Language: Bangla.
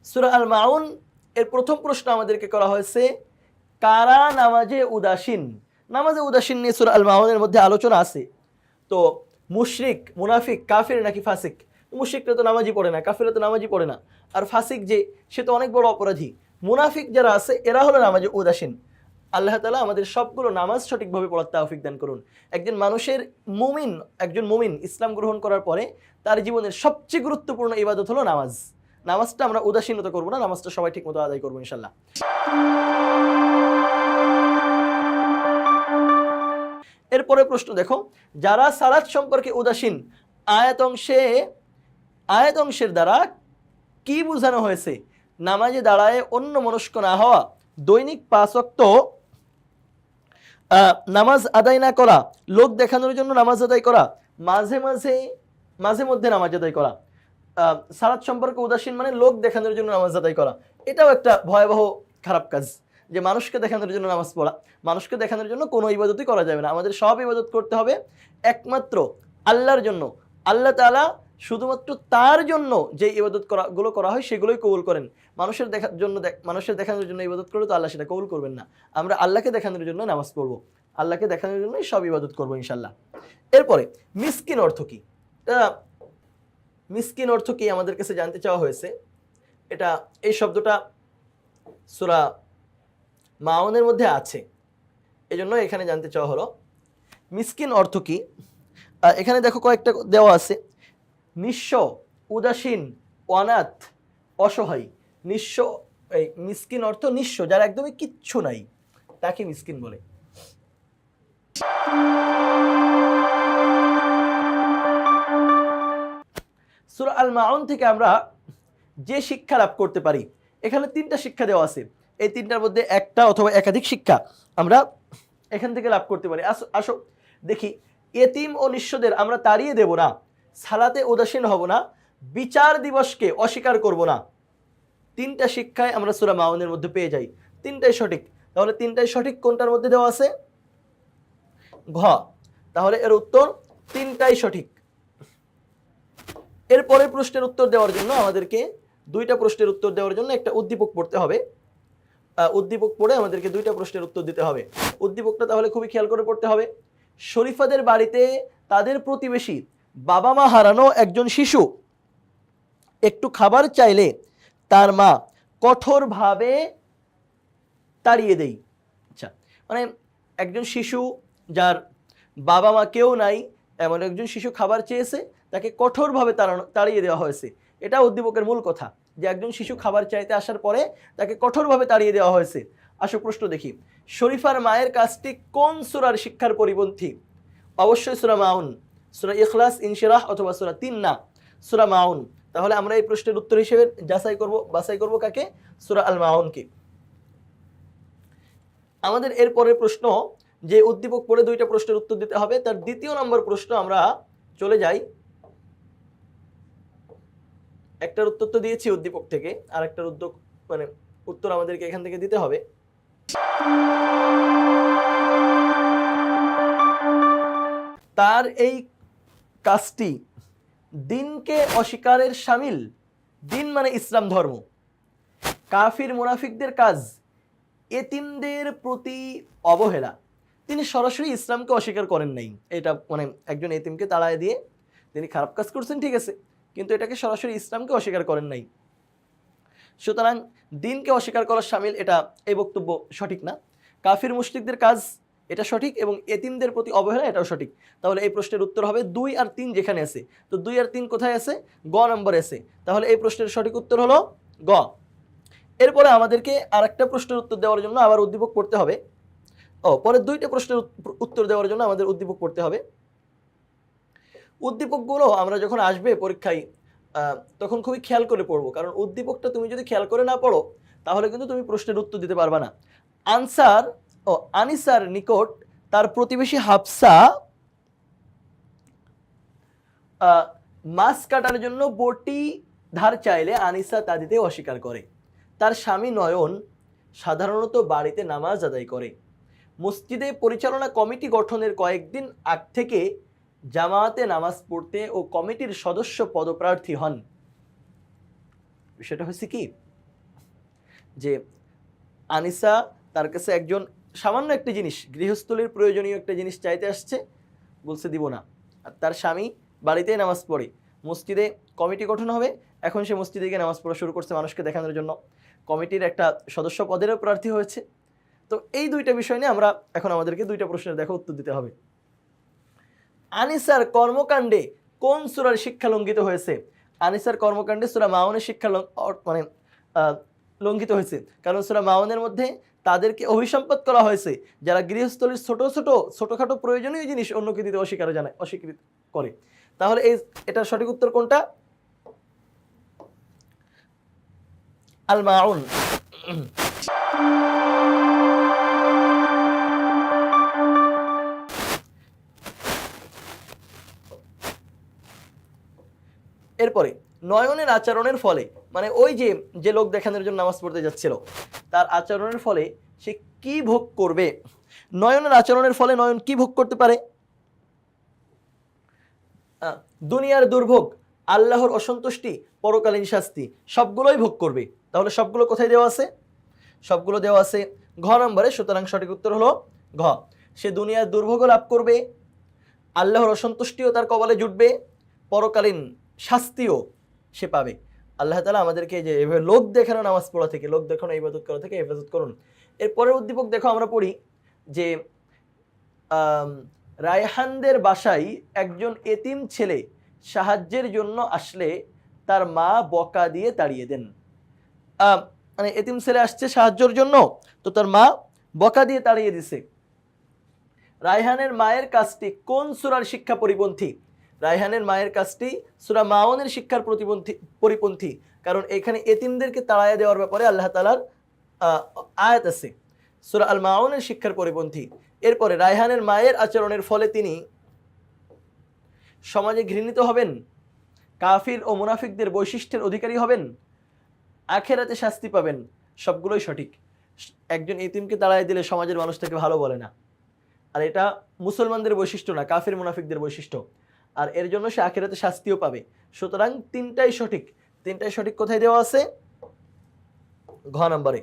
সূরা আল মাউন এর প্রথম প্রশ্ন আমাদেরকে করা হয়েছে, কারা নামাজে উদাসীন? নামাজে উদাসীন নিয়ে সূরা আল মাউনের মধ্যে আলোচনা আছে। তো মুশরিক, মুনাফিক, কাফির নাকি ফাসিক? মুশরিকরা তো নামাজই পড়ে না, কাফিররা তো নামাজই পড়ে না। আর ফাসিক যে, সে তো অনেক বড় অপরাধী। মুনাফিক যারা আছে এরা হলো নামাজে উদাসীন। আল্লাহ তাআলা আমাদের সবগুলো নামাজ সঠিকভাবে পড়ার তৌফিক দান করুন। একজন মুমিন ইসলাম গ্রহণ করার পরে তার জীবনের সবচেয়ে গুরুত্বপূর্ণ ইবাদত হলো নামাজ। নামাজটা আমরা উদাসীনতা করবো না, নামাজটা সবাই ঠিকমতো আদায় করবো ইনশাল্লাহ। এরপরে প্রশ্ন দেখো, যারা সালাত সম্পর্কে উদাসীন, আয়াত অংশের দ্বারা কি বোঝানো হয়েছে? নামাজে দাঁড়ায় অন্য মনস্ক না হওয়া, দৈনিক 5 ওয়াক্ত নামাজ আদায় না করা, লোক দেখানোর জন্য নামাজ আদায় করা, মাঝে মধ্যে নামাজ আদায় করা। সালাত সম্পর্কে উদাসীন মানে লোক দেখানোর জন্য নামাজ আদায় করা। এটাও একটা ভয়াবহ খারাপ কাজ, যে মানুষকে দেখানোর জন্য নামাজ পড়া। মানুষকে দেখানোর জন্য কোনো ইবাদতই করা যাবে না। আমাদের সব ইবাদত করতে হবে একমাত্র আল্লাহর জন্য। আল্লাহ তাআলা শুধুমাত্র তার জন্য যে ইবাদত গুলো করা হয় সেগুলোই কবুল করেন। মানুষের দেখানোর জন্য ইবাদত করলে তো আল্লাহ সেটা কবুল করবেন না। আমরা আল্লাহকে দেখানোর জন্য নামাজ পড়বো, আল্লাহকে দেখানোর জন্যই সব ইবাদত করবো ইনশাল্লাহ। এরপরে মিসকিন অর্থ কি? মিসকিন অর্থ কি আমাদের কাছে জানতে চাওয়া হয়েছে। এই শব্দটা সূরা মাউনের মধ্যে আছে, এজন্য এখানে জানতে চাওয়া হলো মিসকিন অর্থ কি। এখানে দেখো কয়েকটা দেওয়া আছে। নিঃস্ব, উদাসীন, অনাথ, অসহায়। নিঃস্ব, এই মিসকিন অর্থ নিঃস্ব, যার একদমই কিচ্ছু নাই, তাকে মিসকিন বলে। সূরা আল মাউন থেকে আমরা যে শিক্ষা লাভ করতে পারি, এখানে 3টা শিক্ষা দেওয়া আছে। এই 3টার মধ্যে একটা অথবা একাধিক শিক্ষা আমরা এখান থেকে লাভ করতে পারি। আসো দেখি। এতিম ও নিঃস্বদের আমরা তাড়িয়ে দেব না, সালাতে উদাসীন হব না, বিচার দিবসকে অস্বীকার করব না। 3টা শিক্ষায় আমরা সূরা মাউনের মধ্যে পেয়ে যাই। 3টাই সঠিক। তাহলে 3টাই সঠিক কোনটার মধ্যে দেওয়া আছে? ঘ। তাহলে এর উত্তর 3টাই সঠিক। এরপরে প্রশ্নের উত্তর দেওয়ার জন্য আমাদেরকে 2টা প্রশ্নের উত্তর দেওয়ার জন্য একটা উদ্দীপক পড়তে হবে। উদ্দীপক পড়ে আমাদেরকে 2টা প্রশ্নের উত্তর দিতে হবে। উদ্দীপকটা তাহলে খুবই খেয়াল করে পড়তে হবে। শরীফাদের বাড়িতে তাদের প্রতিবেশী বাবা মা হারানো একজন শিশু একটু খাবার চাইলে তার মা কঠোরভাবে তাড়িয়ে দেয়। আচ্ছা, মানে একজন শিশু যার বাবা মা কেউ নাই, এমন একজন শিশু খাবার চেয়েছে, তাকে কঠোরভাবে তাড়িয়ে দেওয়া হয়েছে। এটা উদ্দীপকের মূল কথা, যে একজন শিশু খাবার চাইতে আসার পরে তাকে কঠোরভাবে তাড়িয়ে দেওয়া হয়েছে। আসো প্রশ্ন দেখি। শরীফার মায়ের কাজটি কোন সূরার শিক্ষার পরিপন্থী? অবশ্যই সূরা মাউন, সূরা ইখলাস, ইনশিরাহ অথবা সূরা তিন, না সূরা মাউন। তাহলে আমরা এই প্রশ্নের উত্তর হিসেবে বাছাই করব কাকে? সূরা আল মাউনকে। আমাদের এর পরের প্রশ্ন, যে উদ্দীপক পড়ে 2টা প্রশ্নের উত্তর দিতে হবে, তার 2য় নম্বর প্রশ্ন আমরা চলে যাই। একটার উত্তর তো দিয়েছি উদ্দীপক থেকে, আর একটার উত্তর আমাদেরকে এখান থেকে দিতে হবে। তার এই কাজটি দিনকে অস্বীকারের শামিল। দিন মানে ইসলাম ধর্ম। কাফির মুনাফিকদের কাজ এতিমদের প্রতি অবহেলা। তিনি সরাসরি ইসলামকে অস্বীকার করেন নাই। এটা একজন এতিমকে তাড়ায় দিয়ে তিনি খারাপ কাজ করছেন, ঠিক আছে, কিন্তু এটাকে সরাসরি ইসলামকে অস্বীকার করেন নাই। সুতরাং দিনকে অস্বীকার করার শামিল, এই বক্তব্য সঠিক না। কাফির মুশরিকদের কাজ এটা সঠিক, এবং এতিমদের প্রতি অবহেলা এটাও সঠিক। তাহলে এই প্রশ্নের উত্তর হবে 2 আর 3 যেখানে আছে। তো 2 আর 3 কোথায় আছে? গ নম্বরে আছে। তাহলে এই প্রশ্নের সঠিক উত্তর হলো গ। এরপরে আমাদেরকে আরেকটা প্রশ্নের উত্তর দেওয়ার জন্য আবার উদ্দীপক পড়তে হবে। পরের 2টা প্রশ্নের উত্তর দেওয়ার জন্য আমাদের উদ্দীপক পড়তে হবে। উদ্দীপকগুলো আমরা যখন আসবে পরীক্ষায় তখন খুবই খেয়াল করে পড়বো, কারণ উদ্দীপকটা তুমি যদি খেয়াল করে না পড়ো তাহলে কিন্তু তুমি প্রশ্নের উত্তর দিতে পারবে না। আনিসার নিকট তার প্রতিবেশী হাফসা মাছ কাটার জন্য বটি ধার চাইলে আনিসা তা দিতে অস্বীকার করে। তার স্বামী নয়ন সাধারণত বাড়িতে নামাজ আদায় করে। মসজিদে পরিচালনা কমিটি গঠনের কয়েকদিন আগ থেকে জামাতে নামাজ পড়তে ও কমিটির সদস্য পদপ্রার্থী হন। বিষয়টা হচ্ছে কি, যে আনিসা তার কাছে একজন সামান্য একটা জিনিস, গৃহস্থলীর প্রয়োজনীয় একটা জিনিস চাইতে আসছে, বলছে দিব না। আর তার স্বামী বাড়িতেই নামাজ পড়ে, মসজিদে কমিটি গঠন হবে, এখন সে মসজিদে গিয়ে নামাজ পড়া শুরু করছে মানুষকে দেখানোর জন্য, কমিটির একটা সদস্য পদেরও প্রার্থী হয়েছে। তো এই দুইটা বিষয় নিয়ে আমরা এখন আমাদেরকে দুইটা প্রশ্নের দেখো উত্তর দিতে হবে। আনিসার কর্মকাণ্ডে কোন সূরার শিক্ষা লঙ্ঘিত হয়েছে? আনিসার কর্মকাণ্ডে সূরা মাউনের শিক্ষা মানে লঙ্ঘিত হয়েছে, কারণ সূরা মাউনের মধ্যে তাদেরকে অভিসম্পাদ করা হয়েছে যারা গৃহস্থলীর ছোটখাটো প্রয়োজনীয় জিনিস অন্যকে দিতে অস্বীকৃতি করে। তাহলে এটার সঠিক উত্তর কোনটা? আল মাউন। এরপরে নয়নের আচরণের ফলে, মানে ওই যে লোক দেখানোর জন্য নামাজ পড়তে যাচ্ছিল তার আচরণের ফলে সে কি ভোগ করবে? নয়নের আচরণের ফলে নয়ন কি ভোগ করতে পারে? দুনিয়ার দুর্ভোগ, আল্লাহর অসন্তুষ্টি, পরকালীন শাস্তি, সবগুলোই ভোগ করবে। তাহলে সবগুলো কোথায় দেওয়া আছে? সবগুলো দেওয়া আছে ঘ নম্বরে। সুতরাং সঠিক উত্তর হলো ঘ। সে দুনিয়ার দুর্ভোগ লাভ করবে, আল্লাহর অসন্তুষ্টিও তার কবলে জুটবে, পরকালীন শাস্তিও সে পাবে। আল্লাহ তাআলা আমাদেরকে যে এভাবে লোক দেখানো নামাজ পড়া থেকে, লোক দেখানো ইবাদত করা থেকে হেফাজত করুন। এরপরের উদ্দীপক দেখো, আমরা পড়ি যে রায়হানদের বাসায় একজন এতিম ছেলে সাহায্যের জন্য আসলে তার মা বকা দিয়ে তাড়িয়ে দেন। মানে এতিম ছেলে আসছে সাহায্যের জন্য, তো তার মা বকা দিয়ে তাড়িয়ে দিছে। রায়হানের মায়ের কাজটি কোন সূরার শিক্ষা পরিপন্থী? রায়হানের মায়ের কাজটি সূরা মাউনের শিক্ষার পরিপন্থী, কারণ এখানে এতিমদেরকে তাড়াইয়া দেওয়ার ব্যাপারে আল্লাহ তাআলার আয়াত আছে, সূরা আল মাউনের শিক্ষার পরিপন্থী। এরপরে রায়হানের মায়ের আচরণের ফলে তিনি সমাজে ঘৃণিত হবেন, কাফির ও মুনাফিকদের বৈশিষ্ট্যের অধিকারী হবেন, আখেরাতে শাস্তি পাবেন। সবগুলোই সঠিক। একজন এতিমকে তাড়াইয়া দিলে সমাজের মানুষ তাকে ভালো বলে না, আর এটা মুসলমানদের বৈশিষ্ট্য না, কাফির মুনাফিকদের বৈশিষ্ট্য, আর এর জন্য সে আখিরাতে শাস্তিও পাবে। সুতরাং তিনটাই সঠিক। তিনটাই সঠিক কোথায় দেওয়া আছে? ঘ নম্বরে।